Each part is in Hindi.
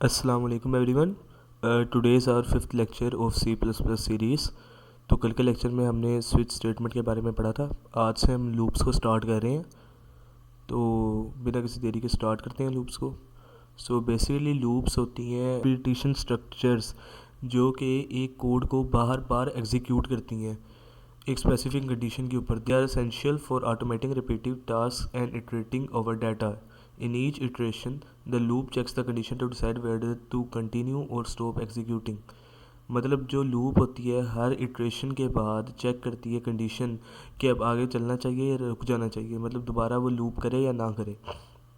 अस्सलाम वालेकुम everyone. Today is our fifth lecture of C plus plus series. तो कल के लेक्चर में हमने स्विच स्टेटमेंट के बारे में पढ़ा था। आज से हम लूप्स को स्टार्ट कर रहे हैं, तो बिना किसी देरी के स्टार्ट करते हैं लूप्स को। सो बेसिकली लूप्स होती हैं रिपीटिशन स्ट्रक्चर्स जो कि एक कोड को बार बार एग्जीक्यूट करती हैं एक स्पेसिफिक कंडीशन के ऊपर। They are essential for automating repetitive task and iterating over data. In each iteration, the loop checks the condition to decide whether to continue or stop executing. मतलब जो लूप होती है हर इटरेशन के बाद चेक करती है कंडीशन कि अब आगे चलना चाहिए या रुक जाना चाहिए, मतलब दोबारा वो लूप करे या ना करे।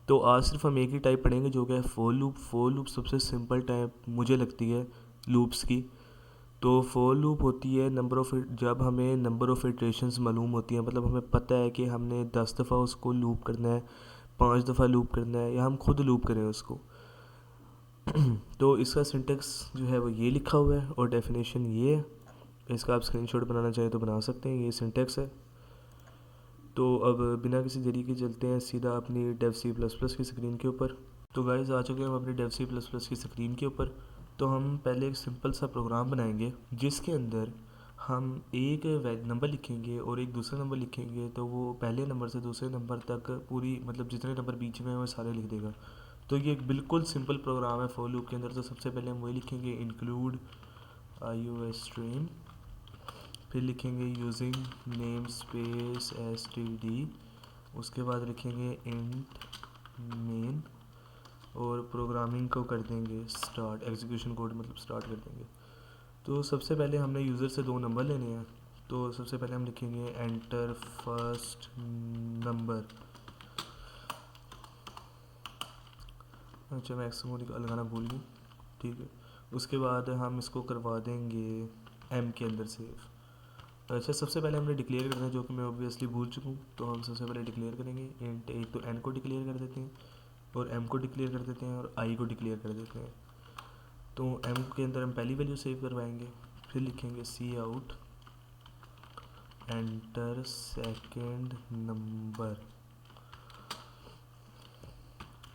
तो आज सिर्फ हम एक ही टाइप पढ़ेंगे जो कि है फोर लूप। फोर लूप सबसे सिंपल टाइप मुझे लगती है लूप्स की। तो फोर लूप होती है जब हमें नंबर ऑफ़ इटरेशंस मालूम होती हैं, मतलब हमें पता है कि हमने 10 दफ़ा उसको लूप करना है, 5 दफ़ा लूप करना है, या हम खुद लूप करें उसको। तो इसका सिंटेक्स जो है वो ये लिखा हुआ है और डेफिनेशन ये है। इसका आप स्क्रीनशॉट बनाना चाहें तो बना सकते हैं, ये सिंटेक्स है। तो अब बिना किसी देरी के चलते हैं सीधा अपनी डेव सी प्लस प्लस की स्क्रीन के ऊपर। तो गाइस आ चुके हैं हम अपनी डेव सी प्लस प्लस की स्क्रीन के ऊपर। तो हम पहले एक सिंपल सा प्रोग्राम बनाएंगे जिसके अंदर हम एक नंबर लिखेंगे और एक दूसरा नंबर लिखेंगे, तो वो पहले नंबर से दूसरे नंबर तक पूरी मतलब जितने नंबर बीच में हैं वो सारे लिख देगा। तो ये एक बिल्कुल सिंपल प्रोग्राम है फॉर लूप के अंदर। तो सबसे पहले हम वही लिखेंगे, इंक्लूड iOS स्ट्रीम, फिर लिखेंगे यूजिंग नेम स्पेस std, उसके बाद लिखेंगे इंट मेन और प्रोग्रामिंग को कर देंगे स्टार्ट, एग्जीक्यूशन कोड मतलब स्टार्ट कर देंगे। तो सबसे पहले हमने यूज़र से 2 नंबर लेने हैं। तो सबसे पहले हम लिखेंगे एंटर फर्स्ट नंबर। अच्छा, मैं एक्समो लगाना भूल गई, ठीक है। उसके बाद हम इसको करवा देंगे एम के अंदर सेव। अच्छा, सबसे पहले हमने डिक्लेयर करना है जो कि मैं ऑब्वियसली भूल चुका हूँ। तो हम सबसे पहले डिक्लेयर करेंगे इंट, एक तो एन को डिक्लेयर कर देते हैं और एम को डिक्लेयर कर देते हैं और आई को डिक्लेयर कर देते हैं। तो एम के अंदर हम पहली वैल्यू सेव करवाएंगे, फिर लिखेंगे सी आउट एंटर सेकेंड नंबर।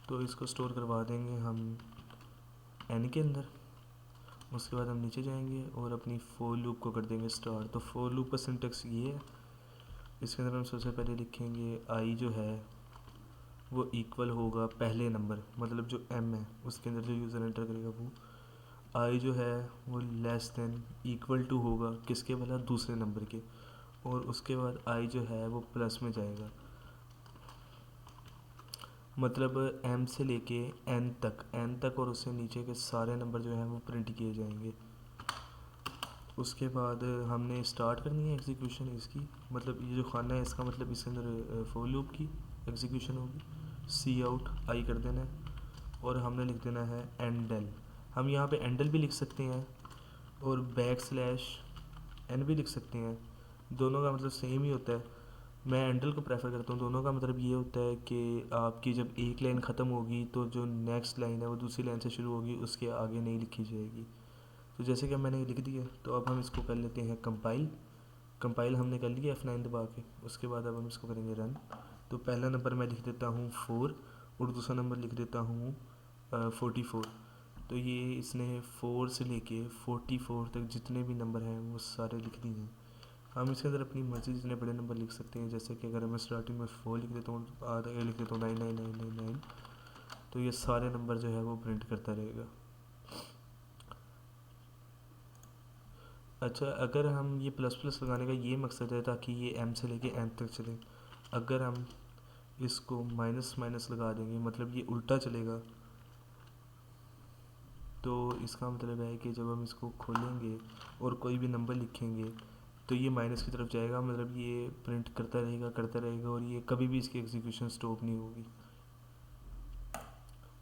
तो इसको स्टोर करवा देंगे हम एन के अंदर। उसके बाद हम नीचे जाएंगे और अपनी फोर लूप को कर देंगे स्टार्ट। तो फोर लूप का सिंटेक्स ये है। इसके अंदर हम सबसे पहले लिखेंगे आई जो है वो इक्वल होगा पहले नंबर, मतलब जो एम है उसके अंदर जो यूज़र एंटर करेगा वो। आई जो है वो लेस देन इक्वल टू होगा किसके वाला, दूसरे नंबर के। और उसके बाद आई जो है वो प्लस में जाएगा, मतलब एम से लेके एन तक और उससे नीचे के सारे नंबर जो हैं वो प्रिंट किए जाएंगे। उसके बाद हमने स्टार्ट करनी है एग्जीक्यूशन इसकी, मतलब ये जो खाना है इसका मतलब इसके अंदर फॉर लूप की एग्जीक्यूशन होगी। सी आउट आई कर देना है और हमने लिख देना है एंडल। हम यहाँ पे एंडल भी लिख सकते हैं और बैक स्लैश एन भी लिख सकते हैं, दोनों का मतलब सेम ही होता है। मैं एंडल को प्रेफर करता हूँ। दोनों का मतलब ये होता है कि आपकी जब एक लाइन ख़त्म होगी तो जो नेक्स्ट लाइन है वो दूसरी लाइन से शुरू होगी, उसके आगे नहीं लिखी जाएगी। तो जैसे कि मैंने लिख दिया, तो अब हम इसको कर लेते हैं कंपाइल हमने कर लिया F9 दबा के। उसके बाद अब हम इसको करेंगे रन। तो पहला नंबर मैं लिख देता हूँ 4 और दूसरा नंबर लिख देता हूँ 44। तो ये इसने 4 से लेके 44 तक जितने भी नंबर हैं वो सारे लिख दिए हैं। हम इसके अंदर अपनी मर्ज़ी जितने बड़े नंबर लिख सकते हैं, जैसे कि अगर मैं स्टार्टिंग में 4 लिख देता हूँ, आगे लिख देता हूँ 99999, तो ये सारे नंबर जो है वो प्रिंट करता रहेगा। अच्छा, अगर हम ये प्लस प्लस लगाने का ये मकसद है ताकि ये एम से लेके एन तक चले। अगर हम इसको माइनस माइनस लगा देंगे, मतलब ये उल्टा चलेगा, तो इसका मतलब है कि जब हम इसको खोलेंगे और कोई भी नंबर लिखेंगे तो ये माइनस की तरफ जाएगा, मतलब ये प्रिंट करता रहेगा और ये कभी भी इसकी एग्जीक्यूशन स्टॉप नहीं होगी।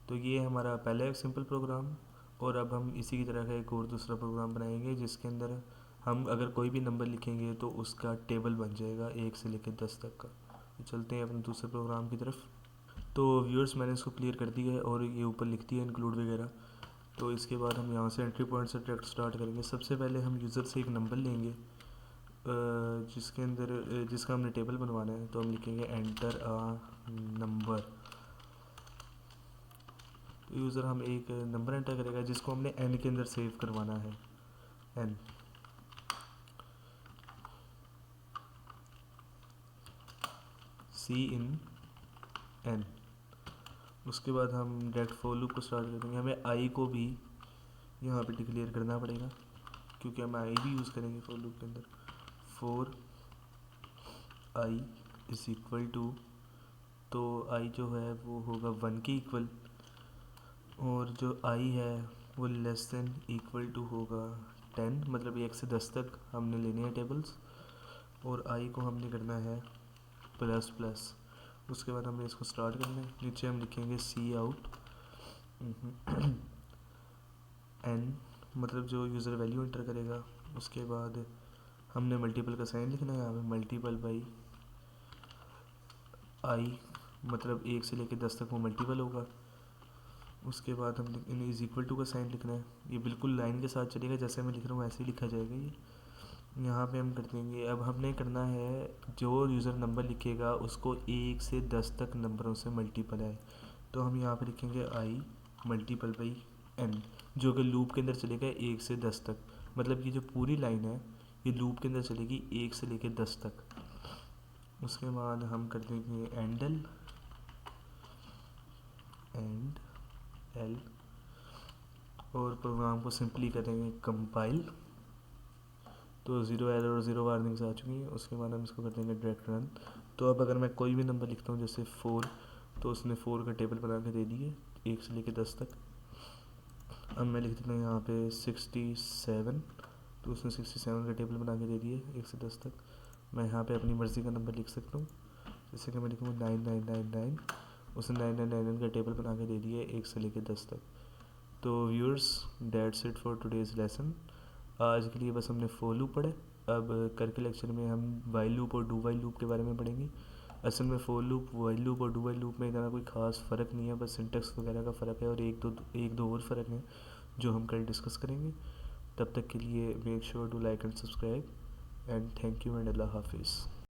तो ये हमारा पहला एक सिंपल प्रोग्राम। और अब हम इसी की तरह का एक और दूसरा प्रोग्राम बनाएंगे जिसके अंदर हम अगर कोई भी नंबर लिखेंगे तो उसका टेबल बन जाएगा 1 से लेकर 10 तक का। तो चलते हैं अपने दूसरे प्रोग्राम की तरफ। तो व्यूअर्स, मैंने इसको क्लियर कर दिया है और ये ऊपर लिख दिया इंक्लूड वगैरह। तो इसके बाद हम यहाँ से एंट्री पॉइंट से डायरेक्ट स्टार्ट करेंगे। सबसे पहले हम यूज़र से एक नंबर लेंगे जिसके अंदर जिसका हमने टेबल बनवाना है। तो हम लिखेंगे एंटर अ नंबर। तो यूज़र हम एक नंबर एंटर करेगा जिसको हमने n के अंदर सेव करवाना है, n। सी इन n। उसके बाद हम डायरेक्ट फॉर लूप को स्टार्ट कर देंगे। हमें आई को भी यहाँ पे डिक्लेयर करना पड़ेगा क्योंकि हम आई भी यूज़ करेंगे फॉर लूप के अंदर। For I is equal to, तो आई जो है वो होगा 1 के इक्वल, और जो आई है वो लेस देन इक्वल टू होगा 10, मतलब 1 से 10 तक हमने लेने हैं टेबल्स, और आई को हमने करना है प्लस प्लस। उसके बाद हमने इसको स्टार्ट करना है। नीचे हम लिखेंगे सी आउट एन, मतलब जो यूज़र वैल्यू एंटर करेगा। उसके बाद हमने मल्टीपल का साइन लिखना है यहाँ पे, मल्टीपल बाई आई, मतलब 1 से लेकर 10 तक वो मल्टीपल होगा। उसके बाद हम इज इक्वल टू का साइन लिखना है। ये बिल्कुल लाइन के साथ चलेगा, जैसे मैं लिख रहा हूँ वैसे ही लिखा जाएगा ये। यहाँ पे हम कर देंगे, अब हमने करना है जो यूज़र नंबर लिखेगा उसको 1 से 10 तक नंबरों से मल्टीपल है। तो हम यहाँ पे लिखेंगे आई मल्टीपल बाई एन, जो कि लूप के अंदर चलेगा 1 से 10 तक। मतलब कि जो पूरी लाइन है ये लूप के अंदर चलेगी 1 से लेकर 10 तक। उसके बाद हम कर देंगे एंडल एंड एल, और प्रोग्राम को सिंपली करेंगे कंपाइल। तो 0 एरर और 0 वार्निंग्स आ चुकी हैं। उसके बाद हम इसको कर देंगे डायरेक्ट रन। तो अब अगर मैं कोई भी नंबर लिखता हूँ जैसे 4, तो उसने 4 का टेबल बना के दे दिए 1 से लेकर 10 तक। अब मैं लिख देता हूँ यहाँ पे 67, तो उसने 67 का टेबल बना के दे दिए 1 से 10 तक। मैं यहाँ पे अपनी मर्ज़ी का नंबर लिख सकता हूँ, जैसे कि मैं लिखूँगा 9999, उसने 9999 का टेबल बना के दे दिया 1 से लेकर 10 तक। तो viewers, that's it for today's lesson. आज के लिए बस हमने फॉर लूप पढ़े। अब करके लेक्चर में हम वाइल लूप और डू वाइल लूप के बारे में पढ़ेंगे। असल में फॉर लूप, वाइल लूप और डू वाइल लूप में इतना कोई ख़ास फ़र्क नहीं है, बस सिंटेक्स वगैरह का फ़र्क है, और एक दो और फ़र्क है जो हम कल डिस्कस करेंगे। तब तक के लिए make sure to like and subscribe, and thank you and अल्लाह हाफिज़।